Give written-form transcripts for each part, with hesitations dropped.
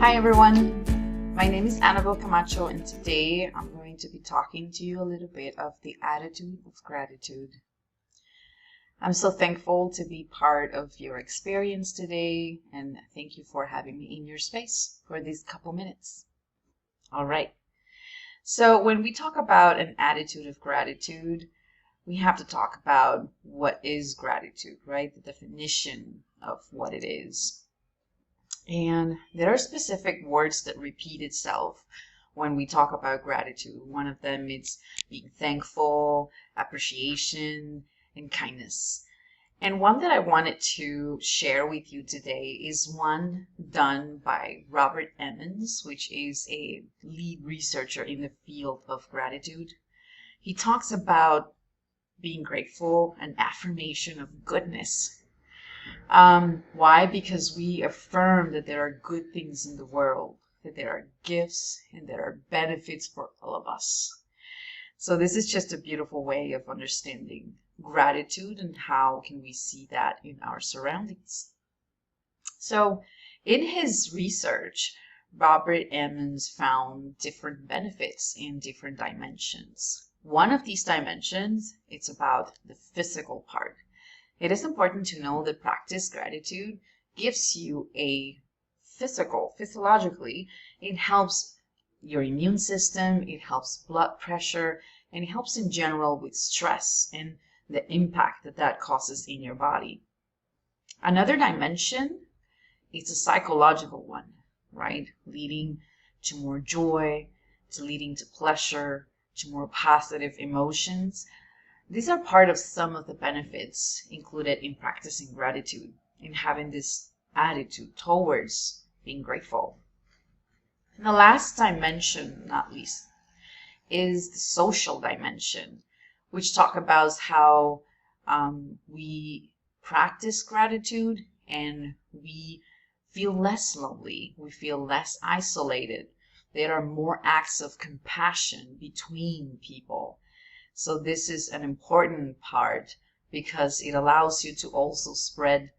Hi everyone, my name is Anabel Camacho, and today I'm going to be talking to you a little bit of the attitude of gratitude. I'm so thankful to be part of your experience today, and thank you for having me in your space for these couple minutes. All right, so when we talk about an attitude of gratitude, we have to talk about what is gratitude, right? The definition of what it is. And there are specific words that repeat itself when we talk about gratitude. One of them is being thankful, appreciation, and kindness. And one that I wanted to share with you today is one done by Robert Emmons, which is a lead researcher in the field of gratitude. He talks about being grateful, an affirmation of goodness. Why? Because we affirm that there are good things in the world, that there are gifts and there are benefits for all of us. So this is just a beautiful way of understanding gratitude and how can we see that in our surroundings. So in his research, Robert Emmons found different benefits in different dimensions. One of these dimensions, it's about the physical part. It is important to know that practice gratitude gives you a physiologically, it helps your immune system, it helps blood pressure, and it helps in general with stress and the impact that that causes in your body. Another dimension is a psychological one, right? Leading to more joy, to leading to pleasure, to more positive emotions. These are part of some of the benefits included in practicing gratitude, in having this attitude towards being grateful. And the last dimension, not least, is the social dimension, which talk about how we practice gratitude and we feel less lonely, we feel less isolated. There are more acts of compassion between people. So this is an important part because it allows you to also spread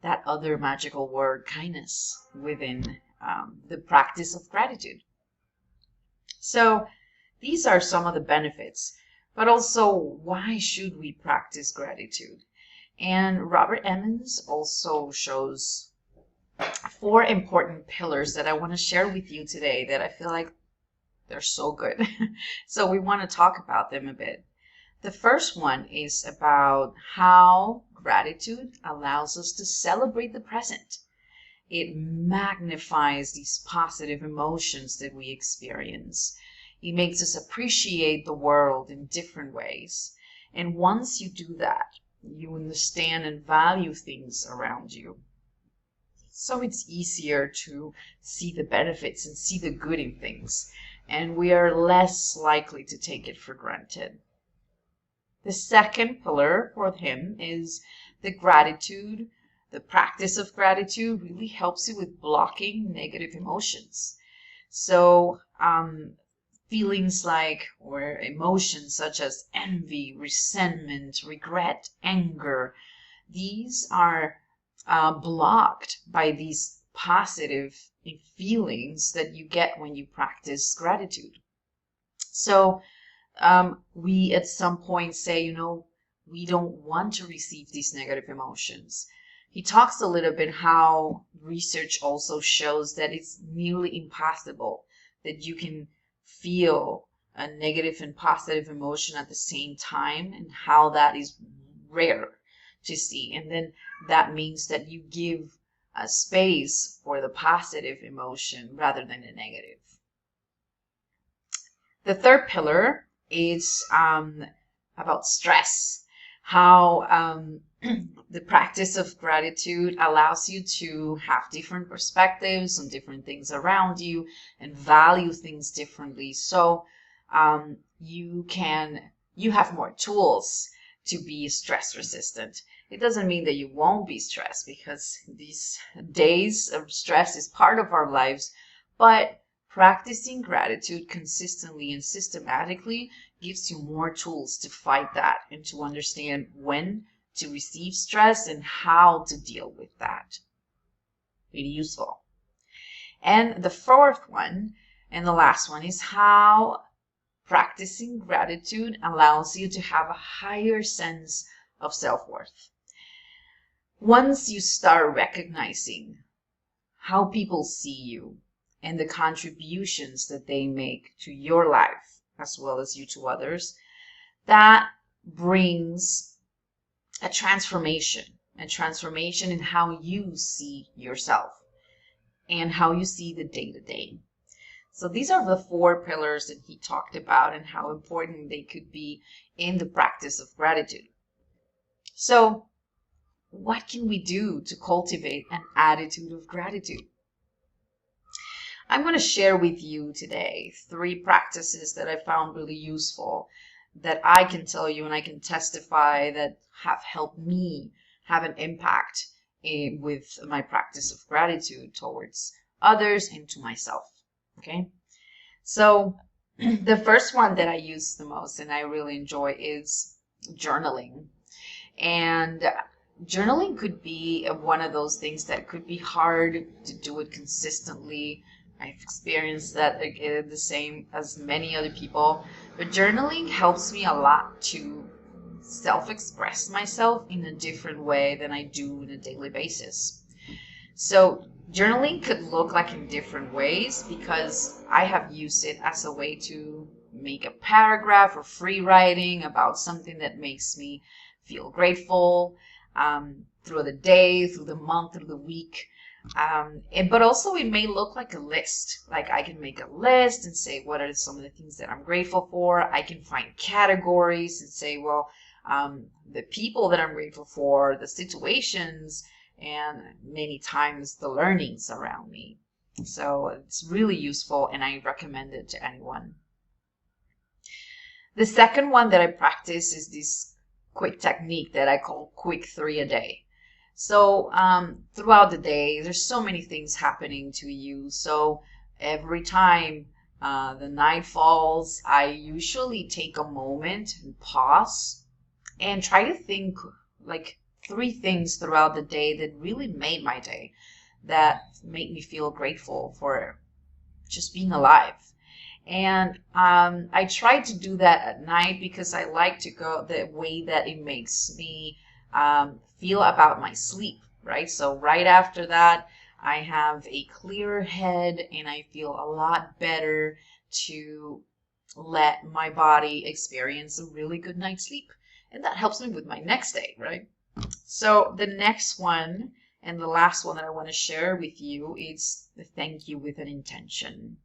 that other magical word, kindness, within the practice of gratitude. So these are some of the benefits, but also why should we practice gratitude? And Robert Emmons also shows 4 important pillars that I want to share with you today that I feel like they're so good. So we want to talk about them a bit. The first one is about how gratitude allows us to celebrate the present. It magnifies these positive emotions that we experience. It makes us appreciate the world in different ways. And once you do that, you understand and value things around you. So it's easier to see the benefits and see the good in things. And we are less likely to take it for granted. The second pillar for him is the gratitude. The practice of gratitude really helps you with blocking negative emotions. So feelings like, or emotions such as envy, resentment, regret, anger, these are blocked by these positive feelings that you get when you practice gratitude. So we at some point say, we don't want to receive these negative emotions. He talks a little bit how research also shows that it's nearly impossible that you can feel a negative and positive emotion at the same time, and how that is rare to see. And then that means that you give a space for the positive emotion rather than the negative. The third pillar is about stress, how the practice of gratitude allows you to have different perspectives on different things around you and value things differently. So you have more tools to be stress resistant. It doesn't mean that you won't be stressed, because these days of stress is part of our lives, but practicing gratitude consistently and systematically gives you more tools to fight that and to understand when to receive stress and how to deal with that. Really useful. And the fourth one and the last one is how practicing gratitude allows you to have a higher sense of self-worth. Once you start recognizing how people see you and the contributions that they make to your life as well as you to others, that brings a transformation in how you see yourself and how you see the day-to-day. So these are the 4 pillars that he talked about and how important they could be in the practice of gratitude. So what can we do to cultivate an attitude of gratitude? I'm going to share with you today 3 practices that I found really useful, that I can tell you and I can testify that have helped me have an impact with my practice of gratitude towards others and to myself. Okay, so the first one that I use the most and I really enjoy is journaling. And journaling could be one of those things that could be hard to do it consistently. I've experienced that the same as many other people, but journaling helps me a lot to self-express myself in a different way than I do on a daily basis. So journaling could look like in different ways because I have used it as a way to make a paragraph or free writing about something that makes me feel grateful through the day, through the month, through the week. But also it may look like a list. Like I can make a list and say what are some of the things that I'm grateful for. I can find categories and say, well, the people that I'm grateful for, the situations, and many times the learnings around me. So it's really useful and I recommend it to anyone. The second one that I practice is this quick technique that I call quick 3 a day. So throughout the day, there's so many things happening to you. So every time the night falls, I usually take a moment and pause and try to think like 3 things throughout the day that really made my day, that made me feel grateful for just being alive. And I try to do that at night because I like to go the way that it makes me feel about my sleep, right? So right after that, I have a clearer head and I feel a lot better to let my body experience a really good night's sleep. And that helps me with my next day, right? So the next one and the last one that I want to share with you is the thank you with an intention.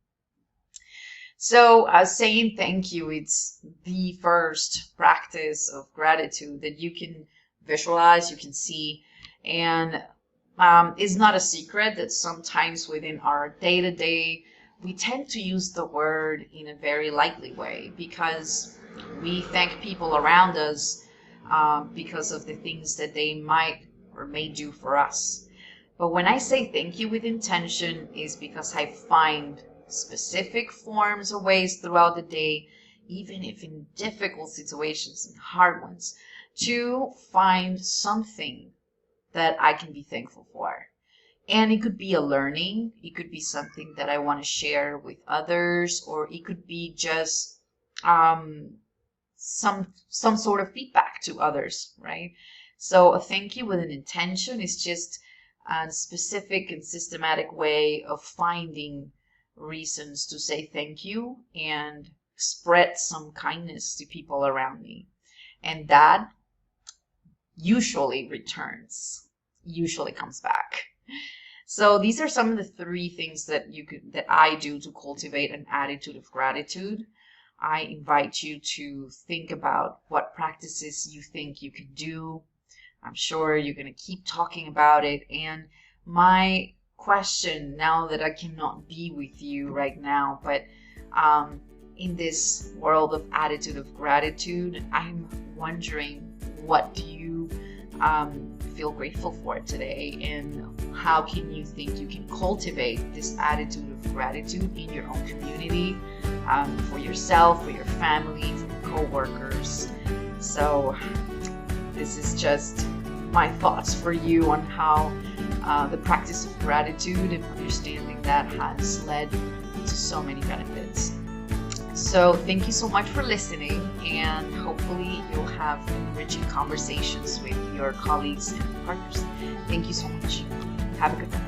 So saying thank you, it's the first practice of gratitude that you can visualize, you can see, and it's not a secret that sometimes within our day-to-day, we tend to use the word in a very lightly way because we thank people around us because of the things that they might or may do for us. But when I say thank you with intention, is because I find specific forms or ways throughout the day, even if in difficult situations and hard ones, to find something that I can be thankful for. And it could be a learning, it could be something that I want to share with others, or it could be just some sort of feedback to others, right? So a thank you with an intention is just a specific and systematic way of finding reasons to say thank you and spread some kindness to people around me. And that usually returns, usually comes back. So these are some of the 3 things that I do to cultivate an attitude of gratitude. I invite you to think about what practices you think you can do. I'm sure you're going to keep talking about it. And my question, now that I cannot be with you right now, but in this world of attitude of gratitude, I'm wondering, what do you feel grateful for today, and how can you think you can cultivate this attitude of gratitude in your own community, for yourself, for your family, for your co-workers. So this is just my thoughts for you on how the practice of gratitude and understanding that has led to so many benefits. So thank you so much for listening, and hopefully you'll have enriching conversations with your colleagues and partners. Thank you so much. Have a good one.